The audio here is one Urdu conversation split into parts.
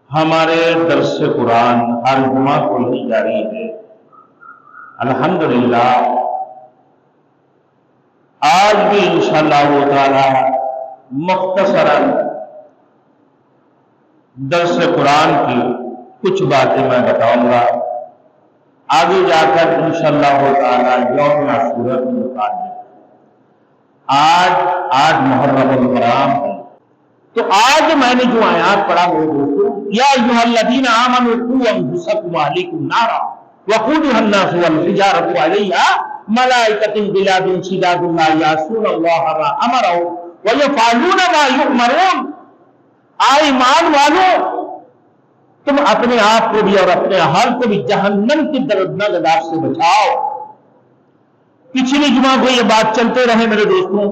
ہمارے درس قرآن ہر جمعہ کو ہی جاری ہے۔ الحمدللہ آج بھی انشاءاللہ تعالی مختصراً درس قرآن کی کچھ باتیں میں بتاؤں گا، آگے جا کر انشاءاللہ تعالی یوم عاشوراء کے متعلق۔ آج محرم الحرام ہے، تو آج میں نے جو آیات پڑھا وہ دوستو، یا ایھا الذین آمنوا قوا انفسکم واہلیکم نارا وقودها الناس والحجارة علیہا ملائکۃ غلاظ شداد لا یعصون اللہ ما امرهم ویفعلون ما یؤمرون۔ ایمان والو، تم اپنے آپ کو بھی اور اپنے اہل کو بھی جہنم کی دردناک عذاب سے بچاؤ۔ پچھلی جمعہ کو یہ بات چلتے رہے میرے دوستوں۔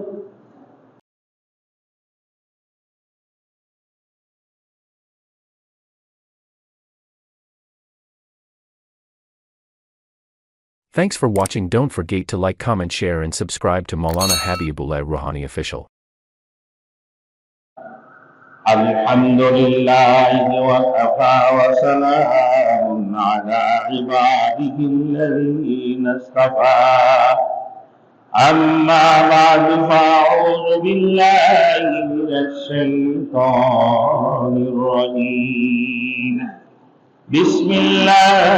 Thanks for watching. Don't forget to like, comment, share and subscribe to Maulana Habibullah Ruhani Official. الحمدللہ وکفى وسلام على عباده الذین اصطفى، اما بعد فاعوذ باللہ من الشیطان الرجیم، بسم اللہ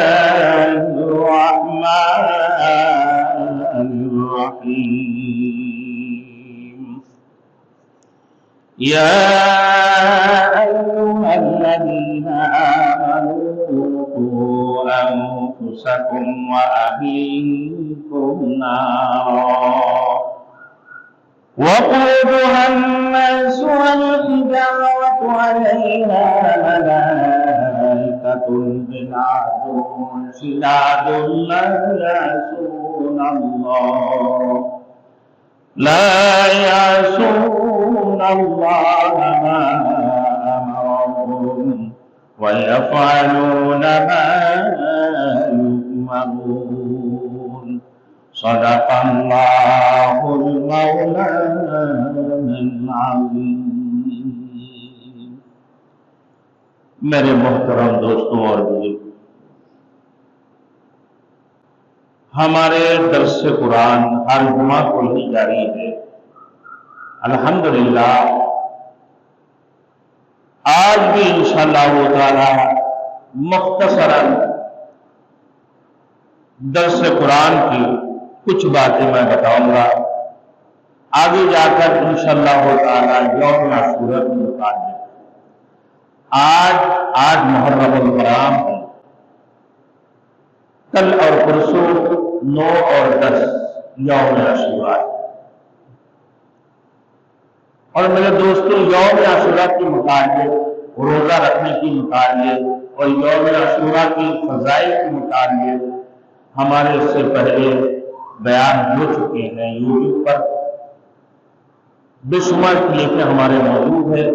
الرحمن الرحیم۔ یا ایھا الذین آمنوا قوا انفسکم واہلیکم نارا وقودها الناس والحجارة علیہا ملائکۃ غلاظ شداد لا يعصون الله ما أمرهم ويفعلون ما يؤمرون۔ صدق الله المولانا العظيم۔ میرے محترم دوستوں اور بزرگ، ہمارے درس قرآن ہر جمعہ کو ہی جاری ہے۔ الحمدللہ آج بھی انشاءاللہ تعالی مختصراً درس قرآن کی کچھ باتیں میں بتاؤں گا، آگے جا کر انشاءاللہ تعالی یوم عاشوراء کے متعلق۔ آج محرم الحرام ہے، کل اور پرسوں 9 اور 10 یوم عاشوراء ہے۔ اور میرے دوستوں، یوم عاشوراء کے متعلق، روزہ رکھنے کے متعلق اور یوم عاشوراء کی فضائل کے متعلق ہمارے اس سے پہلے بیان ہو چکے ہیں۔ یوٹیوب پر بے شمار کلپیں ہمارے موجود ہیں،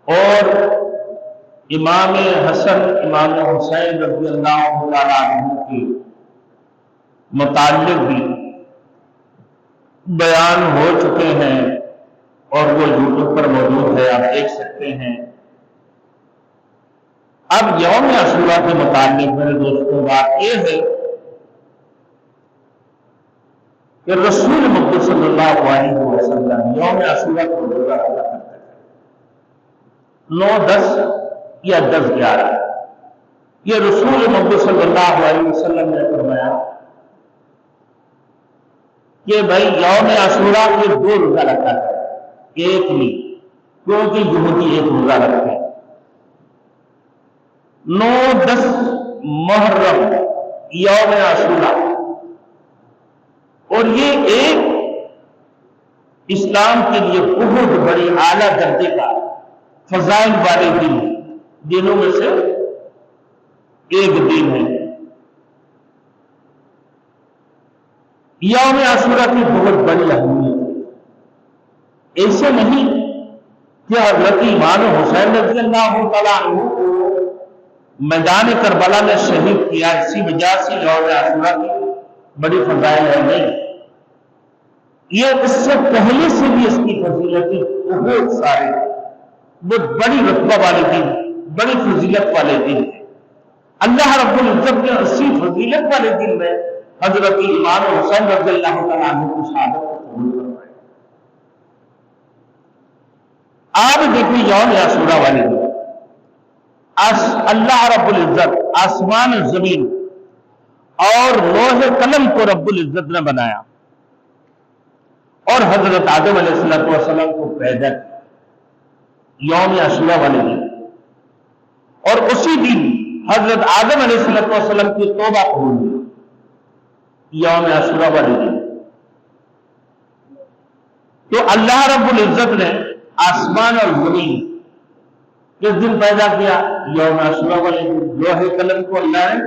اور امام حسن امام حسین رضی اللہ تعالیٰ عنہ کے متعلق بھی بیان ہو چکے ہیں، اور وہ یوٹیوب پر موجود ہے، آپ دیکھ سکتے ہیں۔ اب یوم عاشوراء کے متعلق میرے دوستوں بات یہ ہے کہ رسول مقبول صلی اللہ علیہ وسلم یوم عاشوراء کو روزہ رکھا کرتے تھے، 9، 10 یا 10، 11۔ یہ رسول مقبول صلی اللہ علیہ وسلم نے فرمایا کہ بھائی یوم عاشوراء کے 2 روزہ رکھا ہے، ایک نہیں، کیونکہ یہودی ایک روزہ رکھتے ہیں۔ 9، 10 محرم یوم عاشوراء، اور یہ ایک اسلام کے لیے بہت بڑی اعلیٰ درجے کا فضائل والے دنوں میں سے ایک دن ہے۔ یوم عاشوراء کی بہت بڑی اہمیت ہے۔ ایسے نہیں کہ حضرت امام حسین رضی اللہ تعالیٰ عنہ کو میدان کربلا میں شہید کیا، اسی وجہ سے یوم عاشوراء کی بڑی فضائل ہے، نہیں، یہ اس سے پہلے سے بھی اس کی فضیلتیں بہت سارے وہ بڑی رتبہ والے دن، بڑی فضیلت والے دن ہے۔ اللہ رب العزت نے اسی فضیلت والے دن میں حضرت امام حسین رضی اللہ تعالیٰ عنہ کی شہادت کو قبول کروایا۔ آپ دیکھیں یوم عاشورہ والے دن اللہ رب العزت آسمان زمین اور لوح قلم کو رب العزت نے بنایا اور حضرت آدم علیہ السلام کو پیدا کیا یوم عاشورہ والے دن، اور اسی دن حضرت آدم علیہ السلام کی توبہ قبول ہوئی یوم عاشورہ والے دن۔ تو اللہ رب العزت نے آسمان اور زمین کس دن پیدا کیا؟ یوم عاشورہ والے دن۔ لوح قلم کو اللہ نے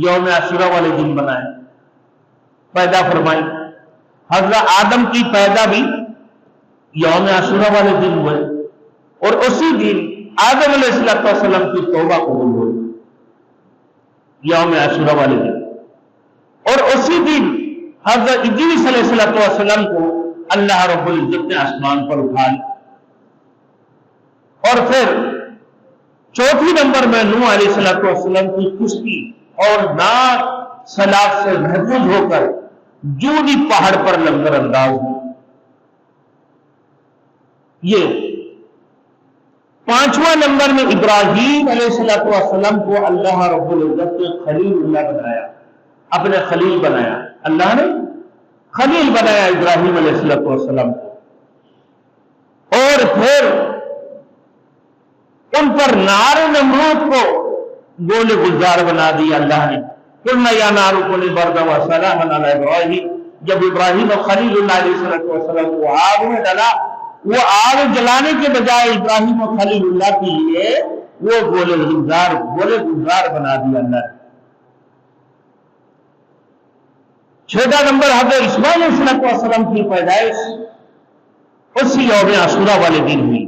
یوم عاشورہ والے دن بنایا، پیدا فرمائی۔ حضرت آدم کی پیدا بھی یوم عاشورہ والے دن ہوئے، اور اسی دن آدم علیہ السلام کی توبہ قبول ہوئی یوم عاشورہ والے دن، اور اسی دن حضرت ادریس علیہ السلام کو اللہ رب العزت نے آسمان پر اٹھا لیا، اور پھر چوتھی نمبر میں نوح علیہ السلام کی کشتی اور ناک سیلاب سے محفوظ ہو کر جودی پہاڑ پر لنگر انداز ہوئی۔ یہ پانچواں نمبر میں ابراہیم علیہ السلام کو اللہ رب العزت نے خلیل اللہ بنایا، اپنے خلیل بنایا۔ اللہ نے خلیل بنایا ابراہیم علیہ السلام کو، اور پھر ان پر نار نمرود کو گول گلزار بنا دیا اللہ نے۔ قلنا یا نار کونی بردا وسلاما علی ابراہیم، جب ابراہیم اور خلیل اللہ علیہ السلام کو آگ میں ڈالا، وہ آگ جلانے کے بجائے ابراہیم اور خلیل اللہ کے لیے وہ گول گلزار بنا دیا اللہ نے۔ چھٹا نمبر حضرت اسماعیل علیہ السلام کی پیدائش اسی یوم عاشورہ والے دن ہوئی،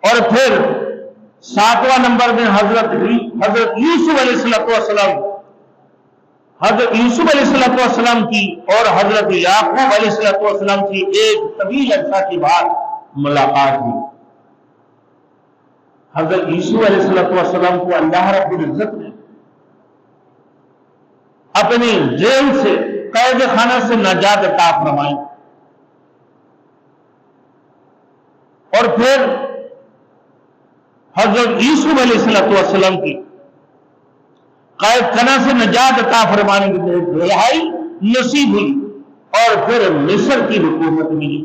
اور پھر ساتواں نمبر میں حضرت یوسف علیہ السلام کی اور حضرت یعقوب علیہ السلام کی ایک طویل عرصہ کے بعد ملاقات ہوئی۔ حضرت یوسف علیہ السلام کو اللہ رب العزت نے اپنی جیل سے، قید خانہ سے نجات عطا فرمائی، اور پھر حضرت یوسف علیہ السلام کی قید خانہ سے نجات عطا فرمانے کی رہائی نصیب ہوئی، اور پھر مصر کی حکومت ملی۔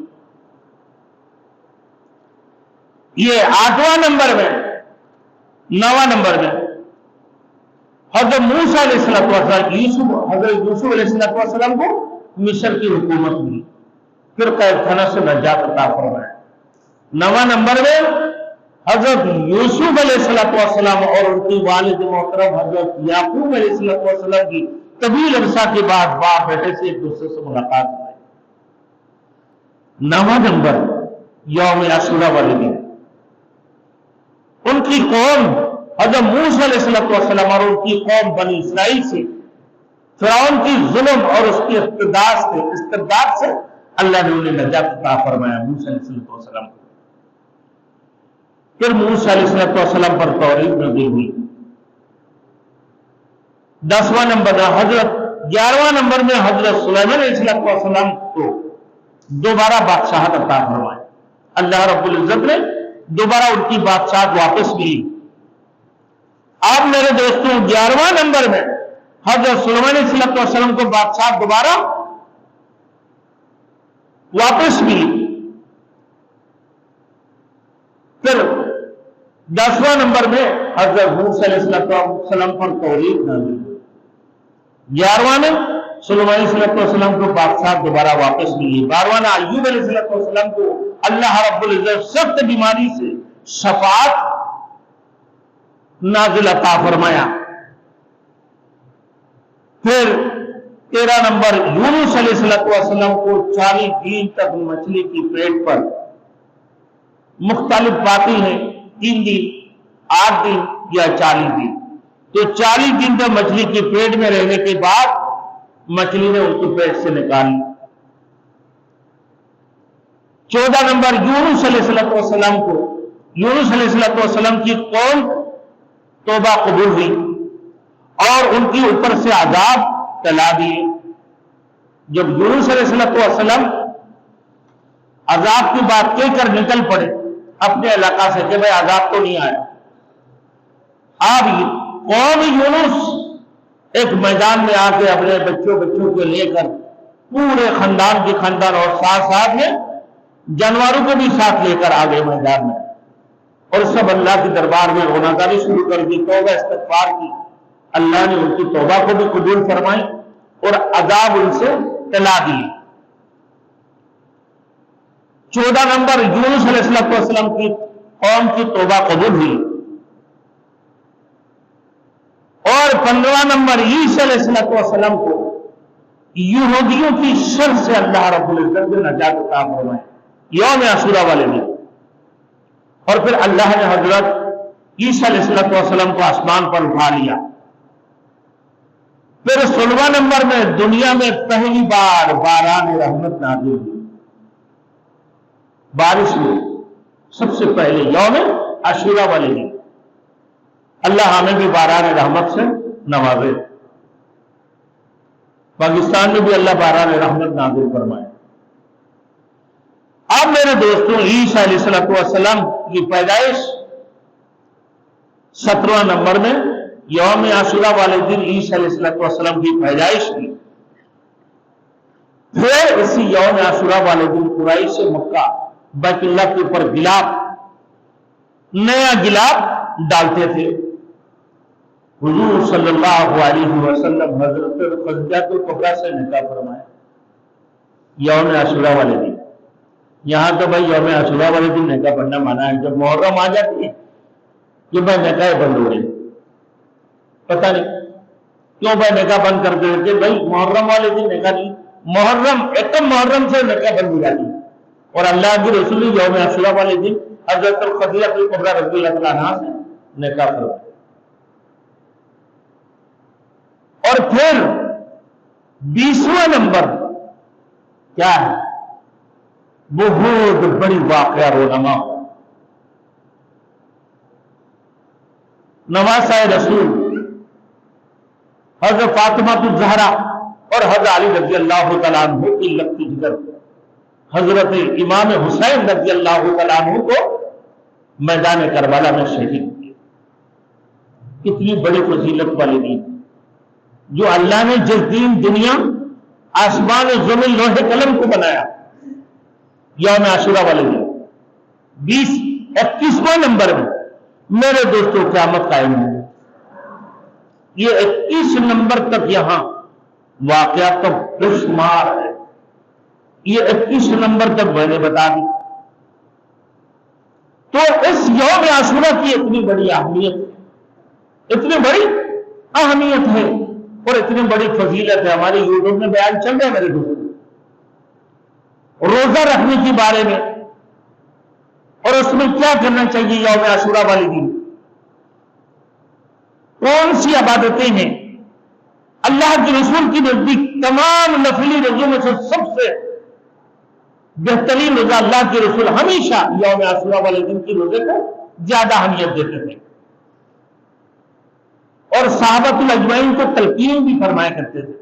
یہ آٹھواں نمبر میں، نواں نمبر میں حضرت موسیٰ علیہ السلام حضرت یوسف علیہ السلام کو مصر کی حکومت ملی، پھر قید خانہ سے نجات عطا فرمایا۔ نواں نمبر میں حضرت یوسف علیہ السلام اور ان کی والد محترم حضرت یعقوب علیہ السلام کی طویل عرصہ کے بعد باپ بیٹے سے ایک دوسرے سے ملاقات ہوئی۔ نواں نمبر یوم عاشورہ والے دن ان کی قوم حضرت موسیٰ علیہ السلام اور ان کی قوم بنی اسرائیل سے فرعون کی ظلم اور اس کی استبداد سے اللہ نے انہیں نجات عطا فرمایا موسیٰ علیہ السلام کو۔ پھر موسیٰ علیہ السلام پر توریت نازل ہوئی۔ 10واں نمبر حضرت 11واں نمبر میں حضرت سلیمان علیہ السلام کو دوبارہ بادشاہت عطا فرمائی، اللہ رب العزت نے دوبارہ ان کی بادشاہت واپس ملی۔ آپ میرے دوستوں 11واں نمبر میں حضرت سلیمان علیہ السلام کو بادشاہت دوبارہ واپس ملی۔ پھر 10واں نمبر میں حضرت موسیٰ علیہ السلام پر توریت نازل ہوئی۔ 11واں میں سلیمان علیہ السلام کو بادشاہت دوبارہ واپس ملی۔ 12واں ایوب علیہ السلام کو اللہ رب العزت سخت بیماری سے شفاعت نازل عطا فرمایا۔ پھر 13 نمبر یونس علیہ السلام کو 40 دن تک مچھلی کی پیٹ پر، مختلف باتیں ہیں 3 دن 8 دن یا 40 دن، تو 40 دن تک مچھلی کے پیٹ میں رہنے کے بعد مچھلی نے ان کو پیٹ سے نکال لی۔ 14 نمبر یونس علیہ السلام کو یونس علیہ السلام کی قوم توبہ قبول ہوئی اور ان کے اوپر سے عذاب ٹلا دیے. جب یونس علیہ السلام عذاب کی بات کہہ کر نکل پڑے اپنے علاقہ سے کہ بھائی عذاب تو نہیں آیا، اب قوم یونس ایک میدان میں آ کے اپنے بچوں کو لے کر پورے خاندان کے خاندان اور ساتھ میں جانوروں کو بھی ساتھ لے کر آ گئے میدان میں، اور سب اللہ کے دربار میں رونا گاری شروع کر دی، توبہ استغفار کی. اللہ نے ان کی توبہ کو بھی قبول فرمائی اور عذاب ان سے ٹلا دیے. 14 نمبر یونس علیہ السلام کی قوم کی توبہ قبول ہوئی، اور 15 نمبر عیسی علیہ السلام کو یہودیوں کی شر سے اللہ رب العزت نے نجات عطا فرمائی یوم عاشورہ والے دن. اور پھر اللہ نے حضرت عیسی علیہ السلام کو آسمان پر اٹھا لیا. پھر 16 نمبر میں دنیا میں پہلی بار باران رحمت نازل ہوئی، بارش ہوئی سب سے پہلے یوم عاشورہ والے دن. اللہ ہمیں بھی باران رحمت سے نوازے. پاکستان میں بھی اللہ باران رحمت نازل فرمائے. اب میرے دوستوں عیسی علیہ السلام کی پیدائش 17 نمبر میں یوم عاشورہ والے دن عیسی علیہ السلام کی پیدائش کی. پھر اسی یوم عاشورہ والے دن قریش سے مکہ بیت اللہ کے اوپر گلاب، نیا گلاب ڈالتے تھے. حضور صلی اللہ علیہ وسلم حضرت خدیجہ کبریٰ سے نکاح فرمایا یوم عاشورہ والے دن. یہاں تو بھائی یوم عاشورہ والے دن نکاح پڑھنا مانا ہے، جب محرم آ جاتی ہے کہ بھائی نکاح بند ہو گئی. پتہ نہیں کیوں بھائی نکاح بند کر دیتے، بھائی محرم والے دن نکاح نہیں، محرم ایکم محرم سے نکاح بند ہو جاتی. اور اللہ کے رسول یوم عاشورہ والے دن حضرت خدیجہ کبریٰ رضی اللہ عنہا سے نکاح فرمایا. اور پھر 20واں نمبر کیا ہے؟ بہت بڑی واقعہ رونما نواسۂ رسول حضرت فاطمہ الزہرا اور حضرت علی رضی اللہ تعالیٰ عنہ کی لگتی جگر حضرت امام حسین رضی اللہ تعالیٰ عنہ کو میدان کربلا میں شہید کیا. کتنی بڑی فضیلت والی دین جو اللہ نے جس دین دنیا آسمان و زمین لوح قلم کو بنایا یوم عاشورہ والے دن. 21واں نمبر میں میرے دوستوں قیامت قائم ہے. یہ 21 نمبر تک یہاں واقعہ تو بے شمار ہے. یہ 21 نمبر تک میں نے بتا دی. تو اس یوم عاشورہ کی اتنی بڑی اہمیت ہے اور اتنی بڑی فضیلت ہے. ہمارے یوٹیوب میں بیان چل رہا ہے میرے دوستوں روزہ رکھنے کے بارے میں، اور اس میں کیا کرنا چاہیے یوم عاشورہ والی دن، کون سی عبادتیں ہیں. اللہ کے رسول کی نزدیک تمام نفلی روزوں میں سے سب سے بہترین روزہ اللہ کے رسول ہمیشہ یوم عاشورہ والے دن کی روزے کو زیادہ اہمیت دیتے تھے، اور صحابۃ الاجمعین کو تلقین بھی فرمایا کرتے تھے.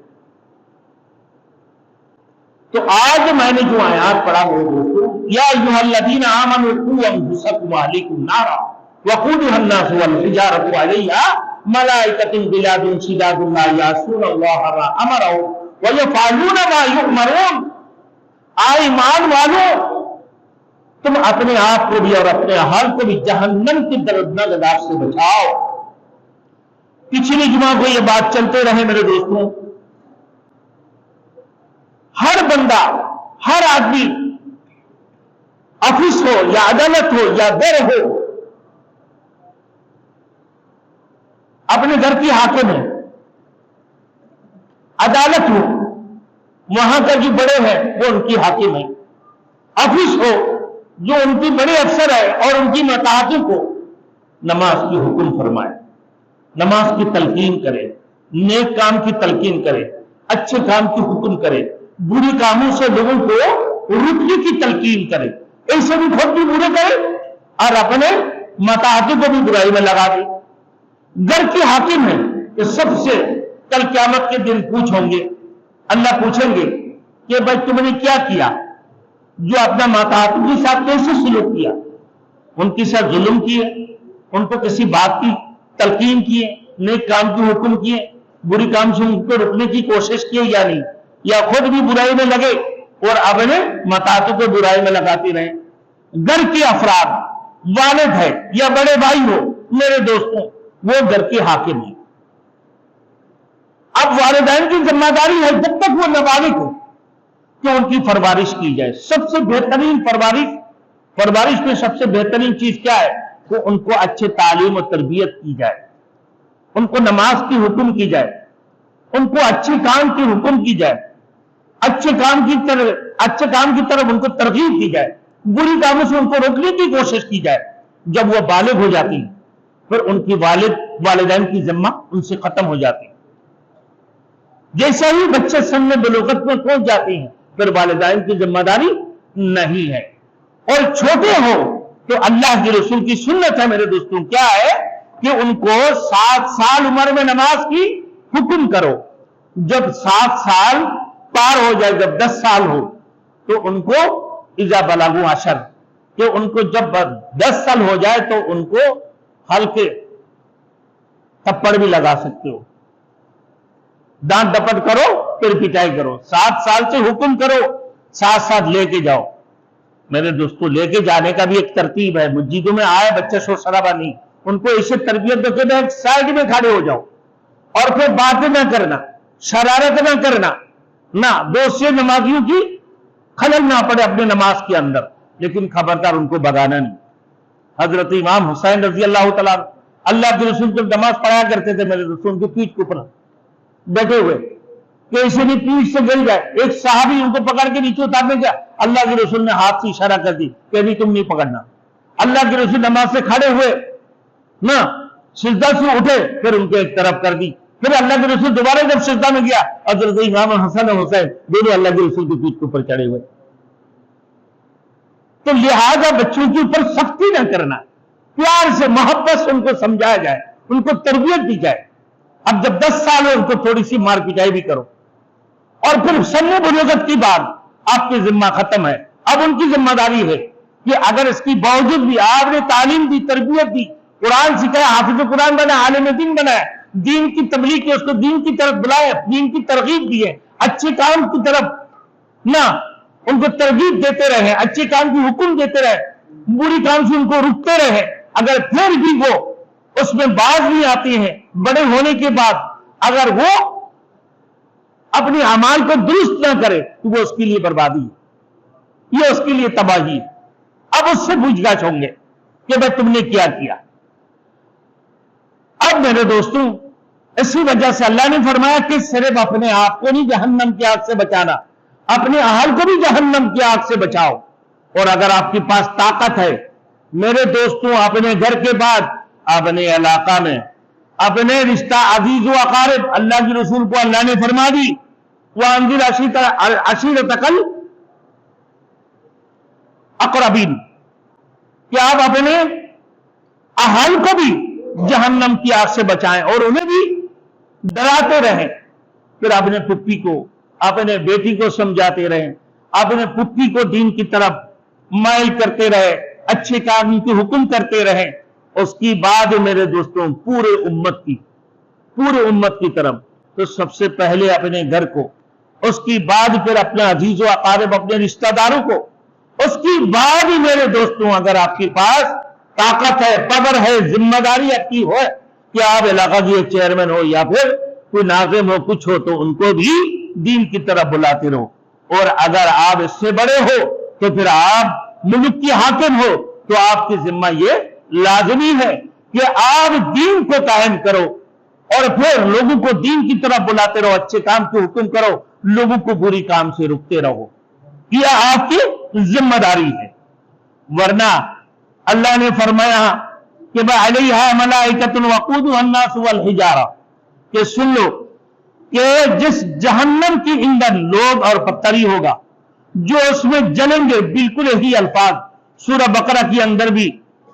تو آج میں نے جو آیات پڑھا وہ دوستو، یا ایھا الذین آمنوا قوا انفسکم واہلیکم نارا وقودها الناس والحجارۃ علیہا ملائکۃ غلاظ شداد لا یعصون اللہ ما امرهم ویفعلون ما یؤمرون. آئے ایمان والو، تم اپنے آپ کو بھی اور اپنے اہل کو بھی جہنم کی دردناک عذاب سے بچاؤ. پچھلی جمعہ کو یہ بات چلتے رہے میرے دوستوں. ہر بندہ، ہر آدمی، آفس ہو یا عدالت ہو یا گھر ہو، اپنے گھر کی حاکم ہے، عدالت ہو وہاں کا جو بڑے ہیں وہ ان کی حاکم ہے، آفس ہو جو ان کی بڑے افسر ہے اور ان کی مطاعتوں کو نماز کی حکم فرمائے، نماز کی تلقین کرے، نیک کام کی تلقین کرے، اچھے کام کی حکم کرے، بری کاموں سے لوگوں کو رکنے کی تلقین کرے. ایسے بھی خود بھی برے کرے اور اپنے متاحتوں کو بھی برائی میں لگا دی. گھر کے حاکم ہیں کہ سب سے کل قیامت کے دن پوچھیں گے, اللہ پوچھیں گے کہ بھائی تم نے کیا کیا, جو اپنا ماتحتوں کے ساتھ کیسے سلوک کیا, ان کے ساتھ ظلم کیے, ان کو کسی بات کی تلقین کیے, نیک کام کی حکم کیے, بری کام سے ان کو روکنے کی کوشش کی یا نہیں, یا خود بھی برائی میں لگے اور اپنے ماتحتوں کو برائی میں لگاتے رہے. گھر کے افراد, والد ہے یا بڑے بھائی ہو, میرے دوستوں, وہ گھر کے حاکم ہیں. اب والدین کی ذمہ داری ہے جب تک وہ نابالغ ہو کہ ان کی پرورش کی جائے. سب سے بہترین پرورش میں سب سے بہترین چیز کیا ہے کہ ان کو اچھے تعلیم و تربیت کی جائے, ان کو نماز کی حکم کی جائے, ان کو اچھے کام کی حکم کی جائے, اچھے کام کی طرف ان کو ترغیب کی جائے, بری کاموں سے ان کو روکنے کی کوشش کی جائے. جب وہ بالغ ہو جاتی ہیں پھر ان کی والدین کی ذمہ ان سے ختم ہو جاتی ہے. جیسے ہی بچے سن بلوغت میں پہنچ جاتے ہیں پھر والدین کی ذمہ داری نہیں ہے. اور چھوٹے ہو تو اللہ کے رسول کی سنت ہے میرے دوستوں, کیا ہے کہ ان کو 7 سال عمر میں نماز کی حکم کرو. جب 7 سال پار ہو جائے, جب 10 سال ہو تو ان کو اذا بلغوا 10 کہ ان کو جب 10 سال ہو جائے تو ان کو ہلکے تھپڑ بھی لگا سکتے ہو, ڈانٹ ڈپٹ کرو پھر پٹائی کرو. 7 سال سے حکم کرو, 7 سال لے کے جاؤ. میرے دوستوں, لے کے جانے کا بھی ایک ترتیب ہے. مسجدوں میں آئے بچے شور شرابہ نہیں, ان کو اسے تربیت دو کہ ایک سائڈ میں کھڑے ہو جاؤ اور پھر باتیں نہ کرنا, شرارت نہ کرنا, نہ دوسرے نمازیوں کی خلل نہ پڑے اپنے نماز کے اندر, لیکن خبردار ان کو بگانا نہیں. حضرت امام حسین رضی اللہ تعالیٰ اللہ کے رسول جب نماز پڑھایا کرتے تھے میرے دوستوں, ان کی پیٹھ کے اوپر بیٹھے ہوئے کہ اسے بھی پیٹھ سے گر جائے. ایک صحابی ان کو پکڑ کے نیچے اتارنے گیا, اللہ کے رسول نے ہاتھ سے اشارہ کر دی کہ نہیں تم نہیں پکڑنا. اللہ کے رسول نماز سے کھڑے ہوئے نہ سجدہ سے اٹھے, پھر ان کو ایک طرف کر دی. پھر اللہ کے رسول دوبارہ جب سجدہ میں گیا, حضرت امام حسن اور حسین دونوں اللہ کے رسول کی پیٹھ کے اوپر چڑھے ہوئے. تو لہذا بچوں کے اوپر سختی نہ کرنا, پیار سے محبت سے ان کو سمجھایا جائے, ان کو تربیت دی جائے. اب جب 10 سال ہو ان کو تھوڑی سی مار پٹائی بھی کرو, اور پھر سن بلوغت کی بات آپ کی ذمہ ختم ہے. اب ان کی ذمہ داری ہے کہ اگر اس کی باوجود بھی آپ نے تعلیم دی, تربیت دی, قرآن سکھایا, حافظ قرآن بنایا, عالم دین بنایا, دین کی تبلیغ کی, اس کو دین کی طرف بلائے, دین کی ترغیب دی ہے, اچھے کام کی طرف نہ ان کو ترغیب دیتے رہے, اچھے کام کی حکم دیتے رہے, بری کام سے ان کو رکتے رہے. اگر پھر بھی وہ اس میں باز نہیں آتے ہیں, بڑے ہونے کے بعد اگر وہ اپنے اعمال کو درست نہ کرے تو وہ اس کے لیے بربادی ہے, یہ اس کے لیے تباہی ہے. اب اس سے پوچھ گچھ ہوں گے کہ بھائی تم نے کیا کیا. اب میرے دوستوں, اسی وجہ سے اللہ نے فرمایا کہ صرف اپنے آپ کو نہیں جہنم کی آگ سے بچانا, اپنے اہل کو بھی جہنم کی آگ سے بچاؤ. اور اگر آپ کے پاس طاقت ہے میرے دوستوں, اپنے گھر کے بعد اپنے علاقہ میں اپنے رشتہ عزیز و اقارب, اللہ کے رسول کو اللہ نے فرما دی وَأَنذِرْ عَشِيرَتَكَ الْأَقْرَبِينَ کہ آپ اپنے اہل کو بھی جہنم کی آگ سے بچائیں اور انہیں بھی ڈراتے رہیں. پھر اپنے پھپھی کو, اپنے بیٹی کو سمجھاتے رہیں, اپنے پھپھی کو دین کی طرف مائل کرتے رہے, اچھے کام کی حکم کرتے رہیں. اس کی بعد میرے دوستوں پورے امت کی طرف, تو سب سے پہلے اپنے گھر کو, اس کی بعد پھر اپنے عزیز و اقارب, اپنے رشتہ داروں کو, اس کی بعد ہی میرے دوستوں اگر آپ کے پاس طاقت ہے, پاور ہے, ذمہ داری آپ کی ہو کہ آپ علاقہ کے چیئرمین ہو یا پھر کوئی ناظم ہو, کچھ ہو, تو ان کو بھی دین کی طرف بلاتے رہو. اور اگر آپ اس سے بڑے ہو تو پھر آپ ملک کی حاکم ہو تو آپ کی ذمہ یہ لازمی ہے کہ آپ دین کو قائم کرو اور پھر لوگوں کو دین کی طرف بلاتے رہو, اچھے کام کی حکم کرو, لوگوں کو بری کام سے رکتے رہو. یہ آپ کی ذمہ داری ہے. ورنہ اللہ نے فرمایا کہ علیہا ملائکۃ وقودھا الناس والحجارہ, کہ سن لو کہ جس جہنم کی ایندھن لوگ اور پتھر ہی ہوگا, جو اس میں جلیں گے, بالکل یہی الفاظ سورہ بقرہ کے اندر بھی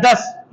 10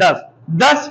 10, 10